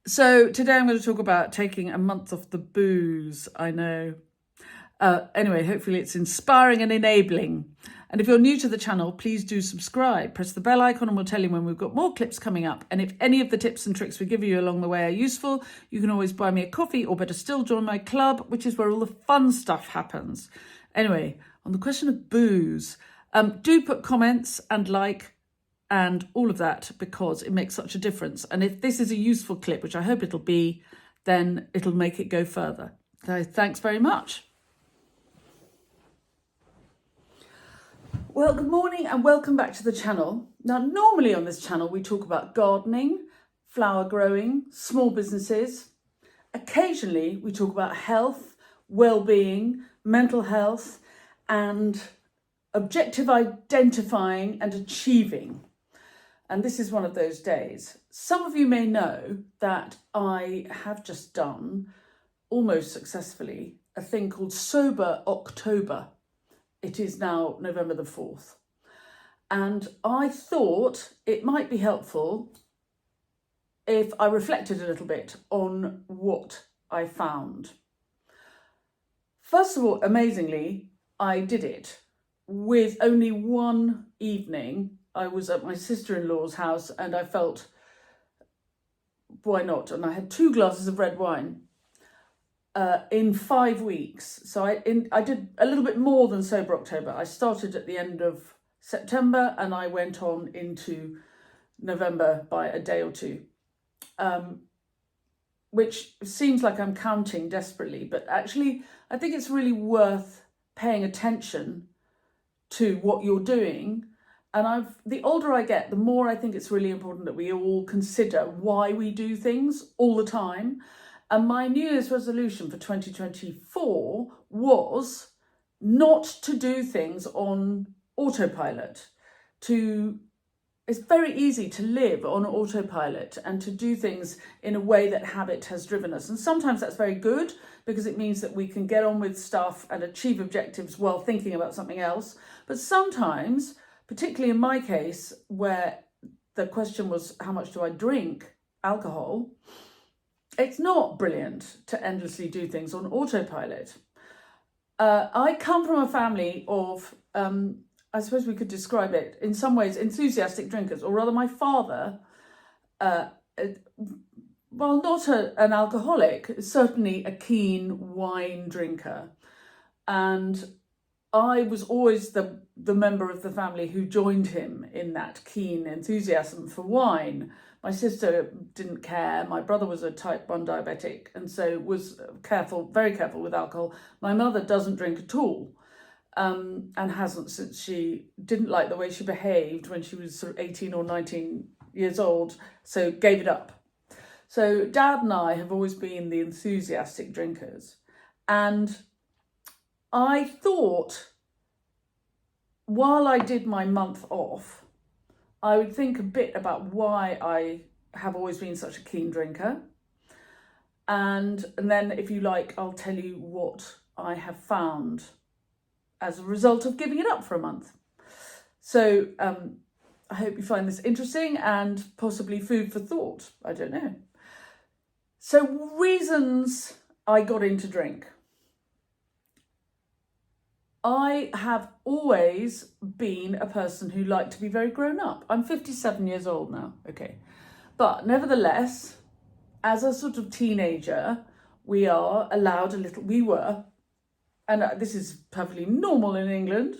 So today I'm going to talk about taking a month off the booze. I know. Anyway, hopefully it's inspiring and enabling. And if you're new to the channel, please do subscribe. Press the bell icon and we'll tell you when we've got more clips coming up. And if any of the tips and tricks we give you along the way are useful, you can always buy me a coffee, or better still, join my club, which is where all the fun stuff happens. Anyway, on the question of booze, do put comments and like and all of that, because it makes such a difference. And if this is a useful clip, which I hope it'll be, then it'll make it go further. So thanks very much. Well, good morning and welcome back to the channel. Now, normally on this channel, we talk about gardening, flower growing, small businesses. Occasionally, we talk about health, well-being, mental health, and objective identifying and achieving. And this is one of those days. Some of you may know that I have just done, almost successfully, a thing called Sober October. It is now November the 4th. And I thought it might be helpful if I reflected a little bit on what I found. First of all, amazingly, I did it with only one evening. I was at my sister-in-law's house and I felt, why not? And I had 2 glasses of red wine in 5 weeks. So I did a little bit more than Sober October. I started at the end of September and I went on into November by a day or two, which seems like I'm counting desperately, but actually I think it's really worth paying attention to what you're doing. And the older I get, the more I think it's really important that we all consider why we do things all the time. And my New Year's resolution for 2024 was not to do things on autopilot. It's very easy to live on autopilot and to do things in a way that habit has driven us. And sometimes that's very good because it means that we can get on with stuff and achieve objectives while thinking about something else. But sometimes, particularly in my case, where the question was, how much do I drink alcohol? It's not brilliant to endlessly do things on autopilot. I come from a family of, I suppose we could describe it in some ways, enthusiastic drinkers, or rather my father, while not an alcoholic, certainly a keen wine drinker. And I was always the member of the family who joined him in that keen enthusiasm for wine. My sister didn't care. My brother was a type 1 diabetic and so was very careful with alcohol. My mother doesn't drink at all, and hasn't since she didn't like the way she behaved when she was sort of 18 or 19 years old, so gave it up. So Dad and I have always been the enthusiastic drinkers. And I thought, while I did my month off, I would think a bit about why I have always been such a keen drinker. And then, if you like, I'll tell you what I have found as a result of giving it up for a month. So I hope you find this interesting and possibly food for thought. I don't know. So reasons I got into drink. I have always been a person who liked to be very grown up. I'm 57 years old now, okay. But nevertheless, as a sort of teenager, we were, and this is perfectly normal in England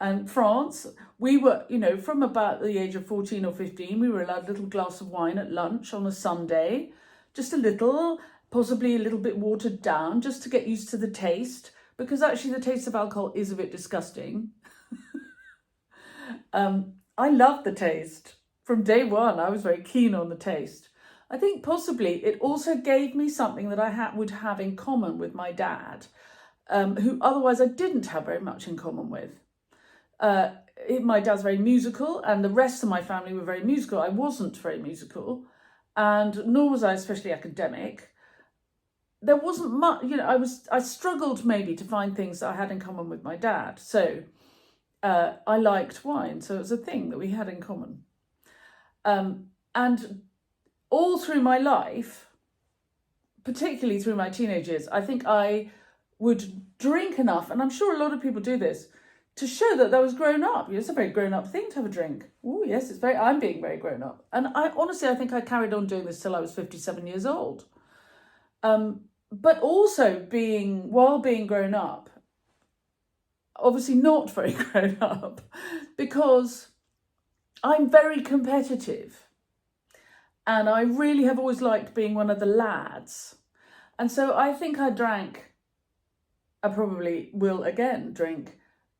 and France, we were, from about the age of 14 or 15, we were allowed a little glass of wine at lunch on a Sunday, just a little, possibly a little bit watered down, just to get used to the taste. Because actually the taste of alcohol is a bit disgusting. I loved the taste. From day one, I was very keen on the taste. I think possibly it also gave me something that I would have in common with my dad, who otherwise I didn't have very much in common with. My dad's very musical and the rest of my family were very musical. I wasn't very musical, and nor was I especially academic. There wasn't much, I struggled maybe to find things that I had in common with my dad. So I liked wine, so it was a thing that we had in common. And all through my life, particularly through my teenage years, I think I would drink enough, and I'm sure a lot of people do this, to show that I was grown up. It's a very grown up thing to have a drink. Oh yes, I'm being very grown up. And I think I carried on doing this till I was 57 years old. But also while being grown up, obviously not very grown up, because I'm very competitive. And I really have always liked being one of the lads. And so I think I probably will again drink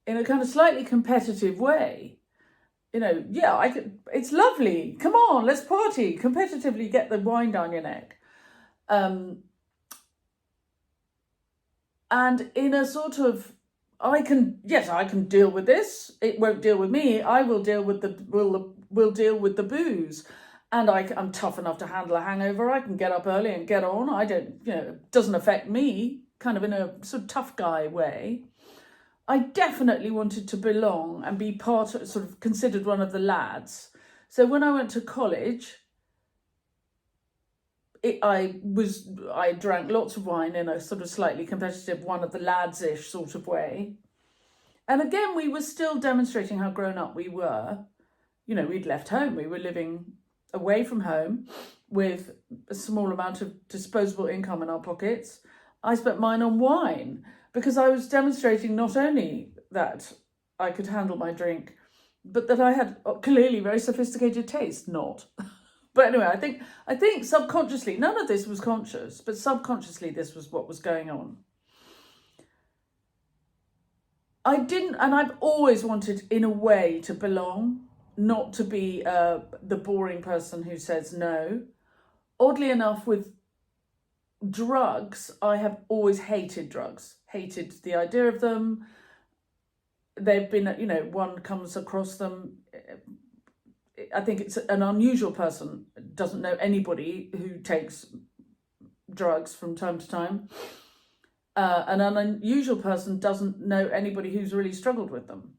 in a kind of slightly competitive way. It's lovely. Come on, let's party. Competitively get the wine down your neck. And in a sort of, I can deal with this. It won't deal with me. I will deal with will deal with the booze. And I'm tough enough to handle a hangover. I can get up early and get on. It doesn't affect me, kind of in a sort of tough guy way. I definitely wanted to belong and be sort of considered one of the lads. So when I went to college, I drank lots of wine in a sort of slightly competitive, one of the lads-ish sort of way. And again, we were still demonstrating how grown up we were. We'd left home. We were living away from home with a small amount of disposable income in our pockets. I spent mine on wine because I was demonstrating not only that I could handle my drink, but that I had clearly very sophisticated taste. Not. But anyway, I think subconsciously, none of this was conscious, but subconsciously this was what was going on. I've always wanted, in a way, to belong, not to be the boring person who says no. Oddly enough, with drugs, I have always hated drugs, hated the idea of them. They've been, one comes across them. I think it's an unusual person, doesn't know anybody who takes drugs from time to time. An unusual person doesn't know anybody who's really struggled with them.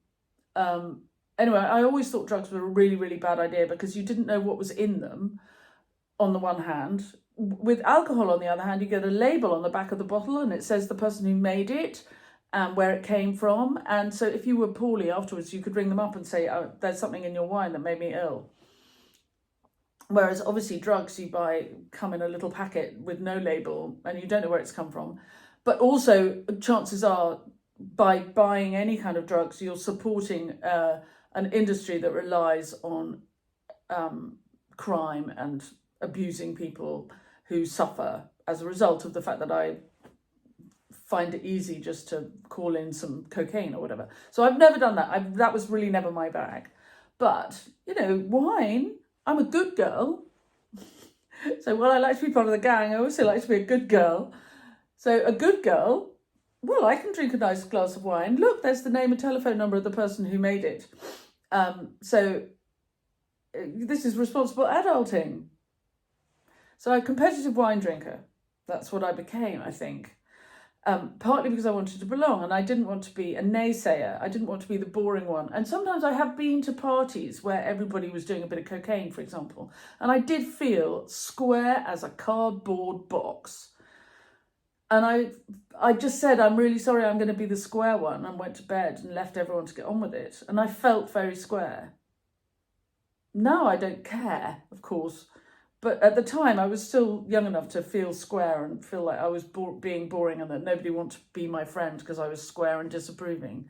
Anyway, I always thought drugs were a really, really bad idea because you didn't know what was in them, on the one hand. With alcohol, on the other hand, you get a label on the back of the bottle and it says the person who made it and where it came from. And so if you were poorly afterwards, you could ring them up and say, oh, there's something in your wine that made me ill. Whereas obviously drugs you buy come in a little packet with no label and you don't know where it's come from. But also chances are, by buying any kind of drugs, you're supporting an industry that relies on crime and abusing people who suffer as a result of the fact that I find it easy just to call in some cocaine or whatever. So I've never done that. That was really never my bag. But, wine, I'm a good girl. So while I like to be part of the gang, I also like to be a good girl. So a good girl, well, I can drink a nice glass of wine. Look, there's the name and telephone number of the person who made it. So this is responsible adulting. So I'm a competitive wine drinker. That's what I became, I think. Partly because I wanted to belong and I didn't want to be a naysayer. I didn't want to be the boring one. And sometimes I have been to parties where everybody was doing a bit of cocaine, for example. And I did feel square as a cardboard box. And I just said, I'm really sorry, I'm going to be the square one, and went to bed and left everyone to get on with it. And I felt very square. Now I don't care, of course. But at the time, I was still young enough to feel square and feel like I was being boring and that nobody wanted to be my friend because I was square and disapproving.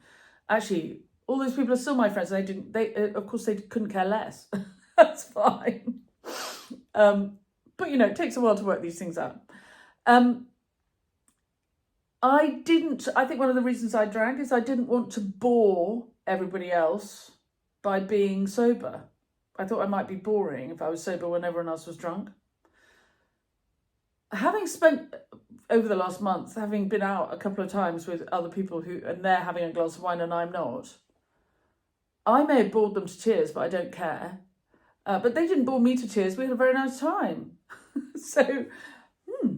Actually, all those people are still my friends. And of course, they couldn't care less. That's fine. But, it takes a while to work these things out. I think one of the reasons I drank is I didn't want to bore everybody else by being sober. I thought I might be boring if I was sober when everyone else was drunk. Having spent, over the last month, having been out a couple of times with other people and they're having a glass of wine and I'm not, I may have bored them to tears, but I don't care. But they didn't bore me to tears. We had a very nice time. So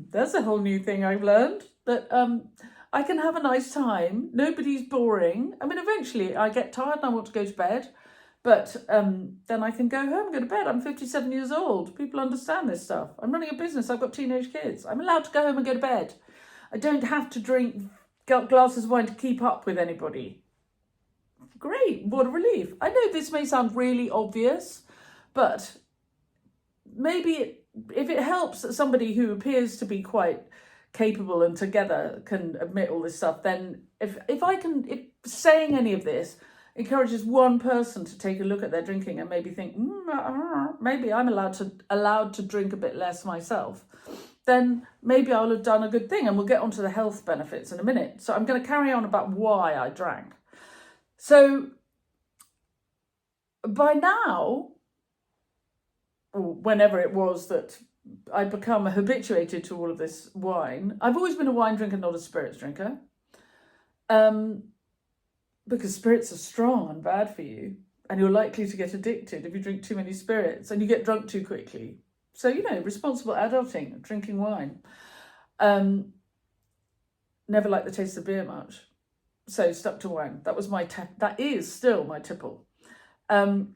that's a whole new thing I've learned, that I can have a nice time. Nobody's boring. I mean, eventually I get tired and I want to go to bed. But then I can go home, go to bed. I'm 57 years old. People understand this stuff. I'm running a business. I've got teenage kids. I'm allowed to go home and go to bed. I don't have to drink glasses of wine to keep up with anybody. Great, what a relief. I know this may sound really obvious, but maybe if it helps that somebody who appears to be quite capable and together can admit all this stuff, then if saying any of this encourages one person to take a look at their drinking and maybe think, maybe I'm allowed to drink a bit less myself, then maybe I'll have done a good thing. And we'll get onto the health benefits in a minute. So I'm going to carry on about why I drank. So by now, or whenever it was that I'd become habituated to all of this wine, I've always been a wine drinker, not a spirits drinker. Because spirits are strong and bad for you, and you're likely to get addicted if you drink too many spirits, and you get drunk too quickly. So, responsible adulting, drinking wine. Never liked the taste of beer much, so stuck to wine. That was that is still my tipple. So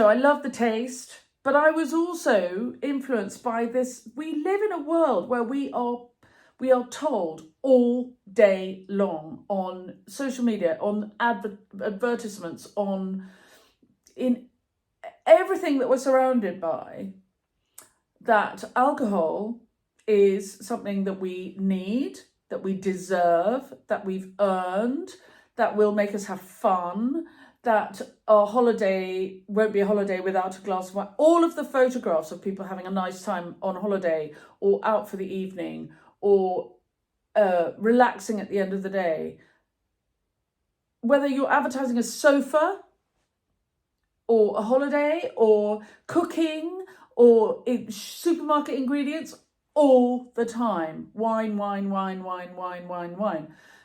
I love the taste, but I was also influenced by this. We live in a world where we are told all day long on social media, on advertisements, in everything that we're surrounded by, that alcohol is something that we need, that we deserve, that we've earned, that will make us have fun, that our holiday won't be a holiday without a glass of wine. All of the photographs of people having a nice time on holiday or out for the evening or relaxing at the end of the day, whether you're advertising a sofa or a holiday or cooking or supermarket ingredients, all the time, wine.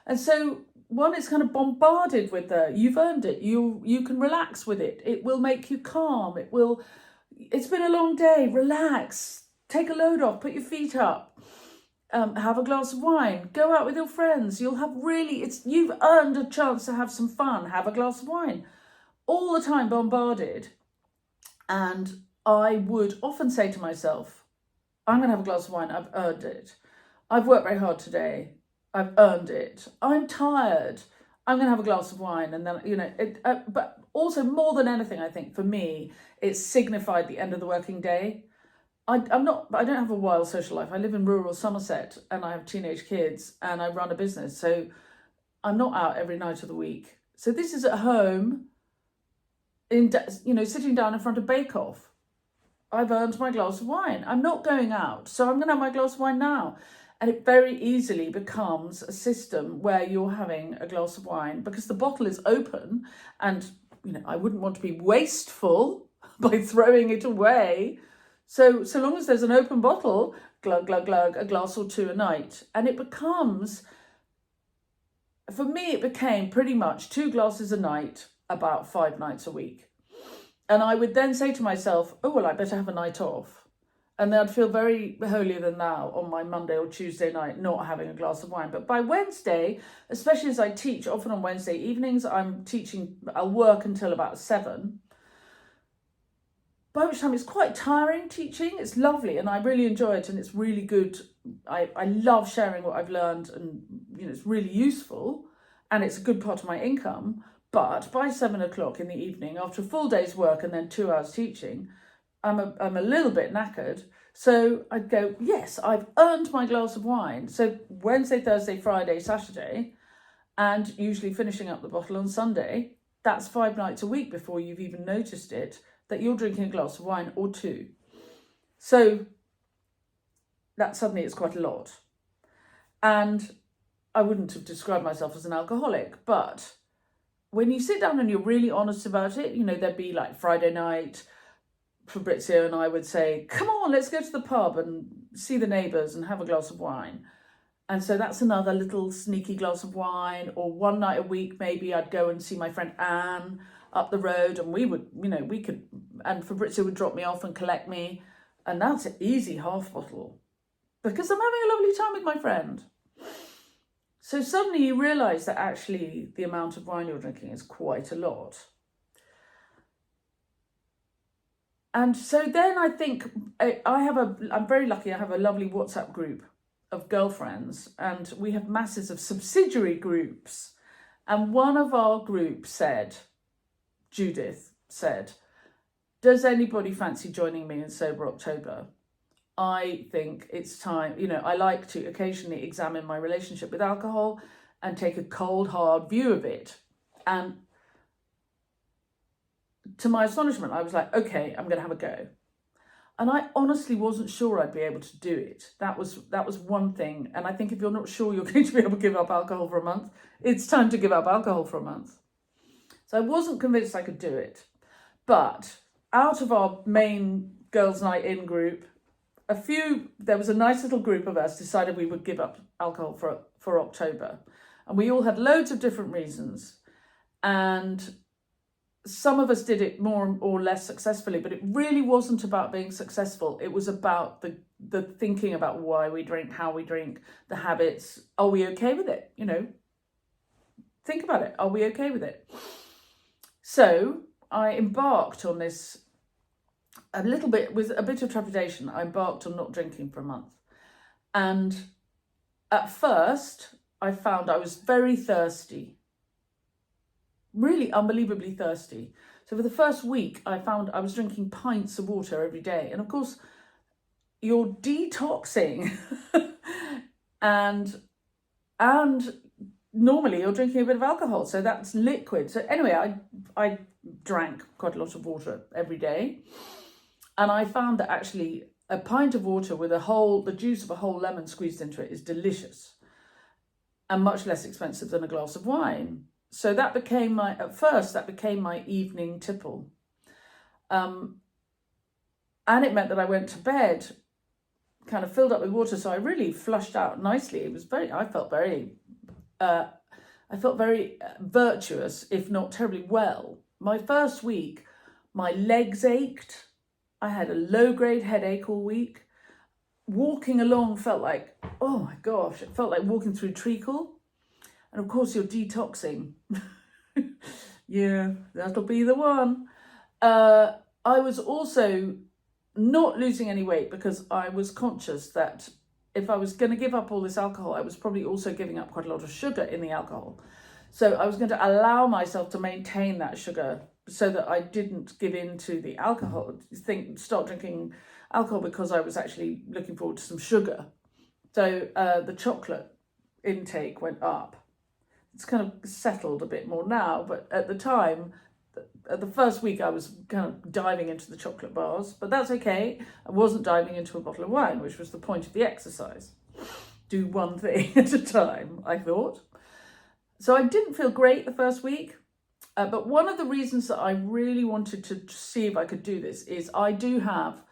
And so one is kind of bombarded with you've earned it, you can relax with it, it will make you calm, it's been a long day, relax, take a load off, put your feet up, have a glass of wine, go out with your friends, you've earned a chance to have some fun, have a glass of wine. All the time bombarded. And I would often say to myself, I'm going to have a glass of wine, I've earned it. I've worked very hard today, I've earned it. I'm tired, I'm going to have a glass of wine. And then, but also more than anything, I think for me, it signified the end of the working day. I don't have a wild social life. I live in rural Somerset and I have teenage kids and I run a business. So I'm not out every night of the week. So this is at home, sitting down in front of Bake Off. I've earned my glass of wine. I'm not going out, so I'm going to have my glass of wine now. And it very easily becomes a system where you're having a glass of wine because the bottle is open and, I wouldn't want to be wasteful by throwing it away. So long as there's an open bottle, glug, glug, glug, a glass or two a night. And it becomes, for me, it became pretty much 2 glasses a night, about 5 nights a week. And I would then say to myself, I better have a night off. And then I'd feel very holier than thou on my Monday or Tuesday night, not having a glass of wine. But by Wednesday, especially as I teach, often on Wednesday evenings, I'll work until about 7. By which time it's quite tiring teaching. It's lovely and I really enjoy it and it's really good. I love sharing what I've learned and it's really useful and it's a good part of my income. But by 7 o'clock in the evening, after a full day's work and then 2 hours teaching, I'm a little bit knackered. So I'd go, yes, I've earned my glass of wine. So Wednesday, Thursday, Friday, Saturday, and usually finishing up the bottle on Sunday. That's 5 nights a week before you've even noticed it, that you're drinking a glass of wine or 2. So that suddenly is quite a lot. And I wouldn't have described myself as an alcoholic, but when you sit down and you're really honest about it, there'd be like Friday night, Fabrizio and I would say, come on, let's go to the pub and see the neighbours and have a glass of wine. And so that's another little sneaky glass of wine. Or one night a week, maybe I'd go and see my friend Anne up the road and and Fabrizio would drop me off and collect me. And that's an easy half bottle because I'm having a lovely time with my friend. So suddenly you realise that actually the amount of wine you're drinking is quite a lot. And so then I think I'm very lucky, I have a lovely WhatsApp group of girlfriends, and we have masses of subsidiary groups. And one of our groups said, Judith said, does anybody fancy joining me in Sober October? I think it's time, I like to occasionally examine my relationship with alcohol and take a cold, hard view of it. And to my astonishment, I was like, okay, I'm going to have a go. And I honestly wasn't sure I'd be able to do it. That was one thing. And I think if you're not sure you're going to be able to give up alcohol for a month, it's time to give up alcohol for a month. So I wasn't convinced I could do it. But out of our main girls' night in group, there was a nice little group of us decided we would give up alcohol for October. And we all had loads of different reasons. And some of us did it more or less successfully, but it really wasn't about being successful. It was about the thinking about why we drink, how we drink, the habits. Are we okay with it? Think about it. Are we okay with it? So I embarked on this a little bit with a bit of trepidation. I embarked on not drinking for a month. And at first I found I was very thirsty. Really unbelievably thirsty. So for the first week, I found I was drinking pints of water every day. And of course, you're detoxing and normally you're drinking a bit of alcohol. So that's liquid. So anyway, I drank quite a lot of water every day. And I found that actually a pint of water with the juice of a whole lemon squeezed into it is delicious and much less expensive than a glass of wine. So at first that became my evening tipple. And it meant that I went to bed kind of filled up with water. So I really flushed out nicely. I felt very virtuous, if not terribly well. My first week, my legs ached. I had a low-grade headache all week. Walking along felt like, oh my gosh, it felt like walking through treacle. And of course, you're detoxing. Yeah, that'll be the one. I was also not losing any weight because I was conscious that if I was going to give up all this alcohol, I was probably also giving up quite a lot of sugar in the alcohol. So I was going to allow myself to maintain that sugar so that I didn't give in to the alcohol, start drinking alcohol because I was actually looking forward to some sugar. So the chocolate intake went up. It's kind of settled a bit more now, but at the time, at the first week, I was kind of diving into the chocolate bars, but that's okay. I wasn't diving into a bottle of wine, which was the point of the exercise. Do one thing at a time, I thought. So I didn't feel great the first week, but one of the reasons that I really wanted to see if I could do this is I do have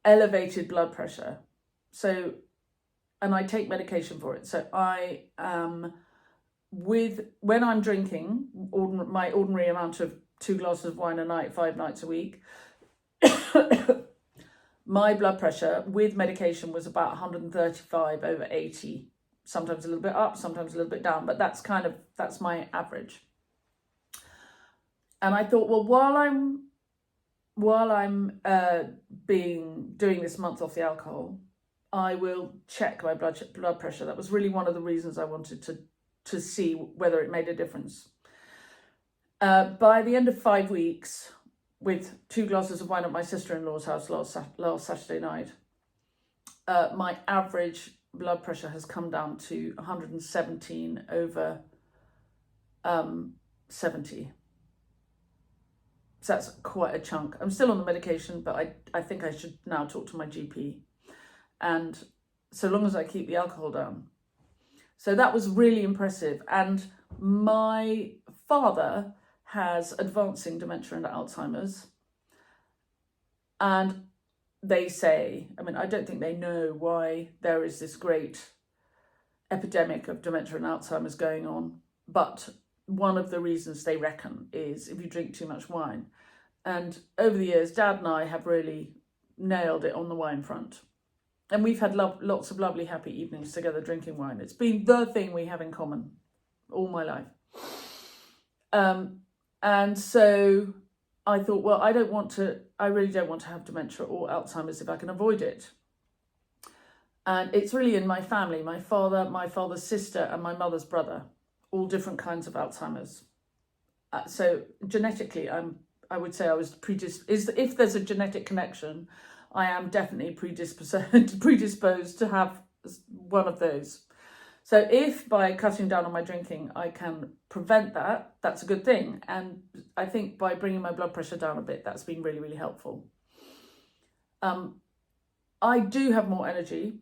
elevated blood pressure. And I take medication for it. So when I'm drinking my ordinary amount of 2 glasses of wine a night, 5 nights a week, my blood pressure with medication was about 135 over 80, sometimes a little bit up, sometimes a little bit down, but that's my average. And I thought, well, while I'm doing this month off the alcohol, I will check my blood pressure. That was really one of the reasons I wanted to see whether it made a difference. By the end of 5 weeks, with 2 glasses of wine at my sister-in-law's house last Saturday night, my average blood pressure has come down to 117 over 70. So that's quite a chunk. I'm still on the medication, but I think I should now talk to my GP. And so long as I keep the alcohol down. So that was really impressive. And my father has advancing dementia and Alzheimer's. And they say, I don't think they know why there is this great epidemic of dementia and Alzheimer's going on. But one of the reasons they reckon is if you drink too much wine. And over the years, Dad and I have really nailed it on the wine front. And we've had lots of lovely, happy evenings together drinking wine. It's been the thing we have in common all my life. And so I thought, well, I really don't want to have dementia or Alzheimer's if I can avoid it. And it's really in my family, my father's sister and my mother's brother, all different kinds of Alzheimer's. So genetically, I would say I was if there's a genetic connection, I am definitely predisposed to have one of those. So if by cutting down on my drinking, I can prevent that, that's a good thing. And I think by bringing my blood pressure down a bit, that's been really, really helpful. I do have more energy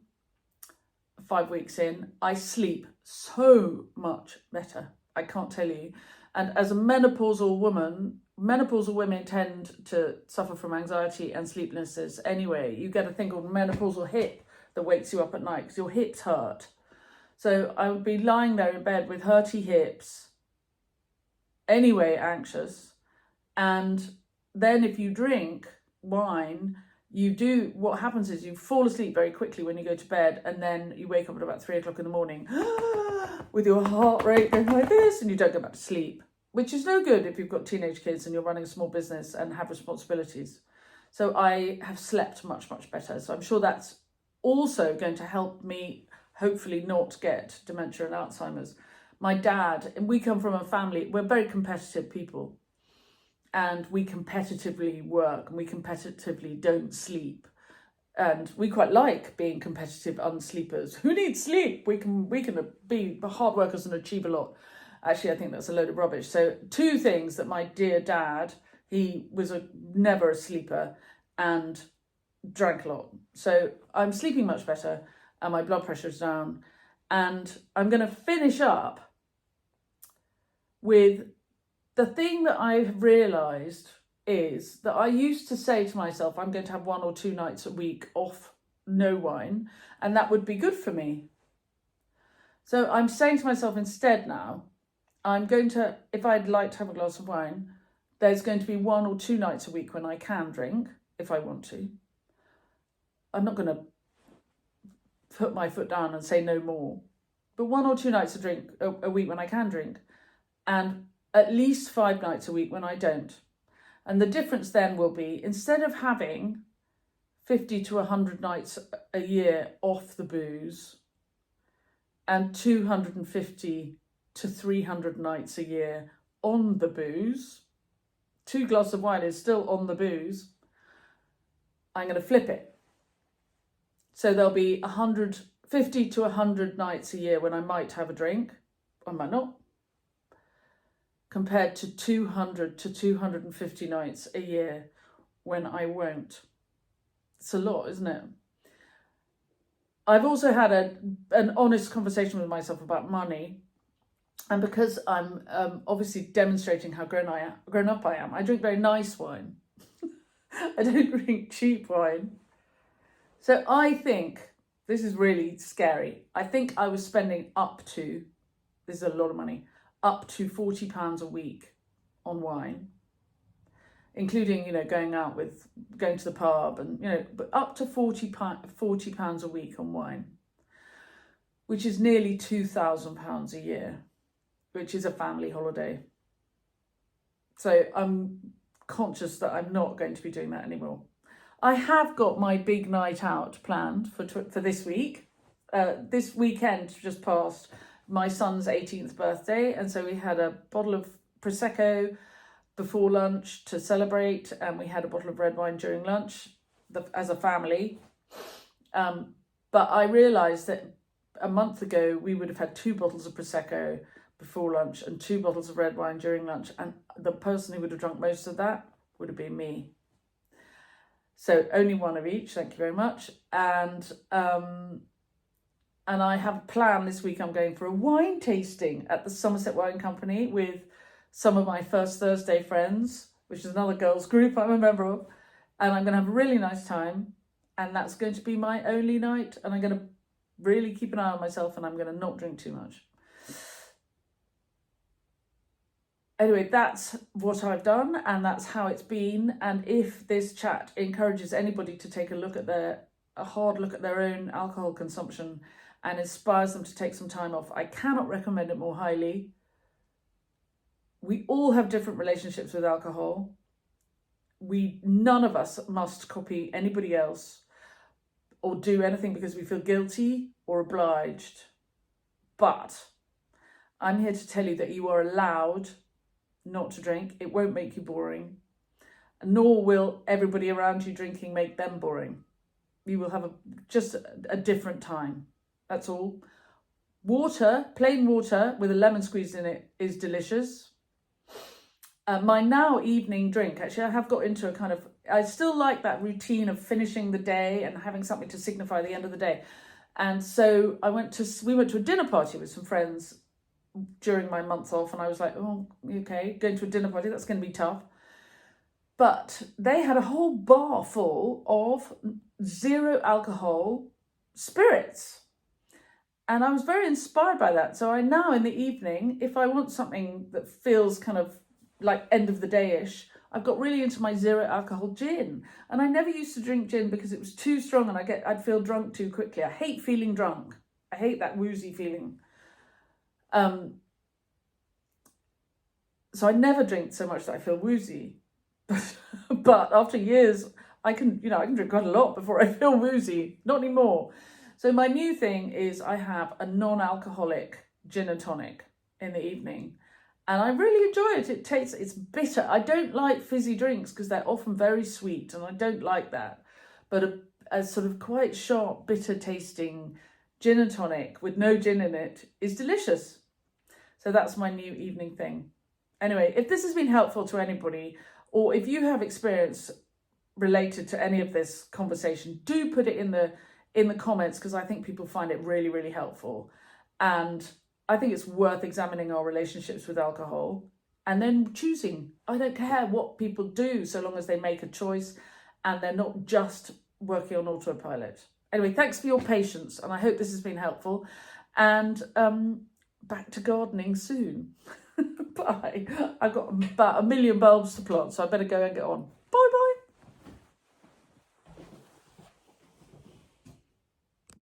5 weeks in. I sleep so much better. I can't tell you. And as a menopausal women tend to suffer from anxiety and sleeplessness anyway. You get a thing called menopausal hip that wakes you up at night because your hips hurt. So I would be lying there in bed with hurty hips, anyway anxious. And then if you drink wine, what happens is you fall asleep very quickly when you go to bed, and then you wake up at about 3 o'clock in the morning with your heart rate going like this, and you don't go back to sleep, which is no good if you've got teenage kids and you're running a small business and have responsibilities. So I have slept much, much better. So I'm sure that's also going to help me hopefully not get dementia and Alzheimer's. My dad, and we come from a family, we're very competitive people. And we competitively work, and we competitively don't sleep. And we quite like being competitive unsleepers. Who needs sleep? We can be hard workers and achieve a lot. Actually, I think that's a load of rubbish. So 2 things that my dear dad, he was never a sleeper and drank a lot. So I'm sleeping much better and my blood pressure's down. And I'm going to finish up with the thing that I've realised is that I used to say to myself, I'm going to have 1 or 2 nights a week off, no wine, and that would be good for me. So I'm saying to myself instead now, I'm going to, if I'd like to have a glass of wine, there's going to be 1 or 2 nights a week when I can drink, if I want to. I'm not going to put my foot down and say no more, but 1 or 2 nights a week when I can drink, and at least 5 nights a week when I don't. And the difference then will be, instead of having 50 to 100 nights a year off the booze and 250 to 300 nights a year on the booze, 2 glasses of wine is still on the booze, I'm going to flip it. So there'll be 50 to 100 nights a year when I might have a drink, I might not, compared to 200 to 250 nights a year when I won't. It's a lot, isn't it? I've also had an honest conversation with myself about money. And because I'm obviously demonstrating how grown up I am, I drink very nice wine. I don't drink cheap wine. So I think, this is really scary, I think I was spending this is a lot of money, up to £40 a week on wine, including, going to the pub and, but up to £40 a week on wine, which is nearly £2,000 a year, which is a family holiday. So I'm conscious that I'm not going to be doing that anymore. I have got my big night out planned for this week. This weekend just passed my son's 18th birthday, and so we had a bottle of Prosecco before lunch to celebrate, and we had a bottle of red wine during lunch as a family. But I realised that a month ago we would have had 2 bottles of Prosecco before lunch and 2 bottles of red wine during lunch, and the person who would have drunk most of that would have been me. So only 1 of each, thank you very much. And I have a plan this week. I'm going for a wine tasting at the Somerset Wine Company with some of my First Thursday friends, which is another girls group I'm a member of. And I'm going to have a really nice time. And that's going to be my only night. And I'm going to really keep an eye on myself, and I'm going to not drink too much. Anyway, that's what I've done, and that's how it's been. And if this chat encourages anybody to take a look at their a hard look at their own alcohol consumption and inspires them to take some time off. I cannot recommend it more highly. We all have different relationships with alcohol. None of us must copy anybody else or do anything because we feel guilty or obliged. But I'm here to tell you that you are allowed not to drink. It won't make you boring, nor will everybody around you drinking make them boring. You will have just a different time. That's all. Water, plain water with a lemon squeezed in it, is delicious. My now evening drink, actually, I have got into a kind of, I still like that routine of finishing the day and having something to signify the end of the day. And so we went to a dinner party with some friends during my month off, and I was like, oh, okay, going to a dinner party, that's going to be tough. But they had a whole bar full of 0 alcohol spirits. And I was very inspired by that. So I now in the evening, if I want something that feels kind of like end of the day-ish, I've got really into my 0 alcohol gin. And I never used to drink gin because it was too strong and I'd feel drunk too quickly. I hate feeling drunk. I hate that woozy feeling. So I never drink so much that I feel woozy. But after years, I can drink quite a lot before I feel woozy. Not anymore. So my new thing is I have a non-alcoholic gin and tonic in the evening. And I really enjoy it. It's bitter. I don't like fizzy drinks because they're often very sweet and I don't like that. But a sort of quite sharp, bitter tasting gin and tonic with no gin in it is delicious. So that's my new evening thing. Anyway, if this has been helpful to anybody, or if you have experience related to any of this conversation, do put it in the comments because I think people find it really, really helpful. And I think it's worth examining our relationships with alcohol and then choosing. I don't care what people do so long as they make a choice and they're not just working on autopilot. Anyway, thanks for your patience and I hope this has been helpful. And back to gardening soon. Bye. I've got about 1 million bulbs to plant, so I better go and get on.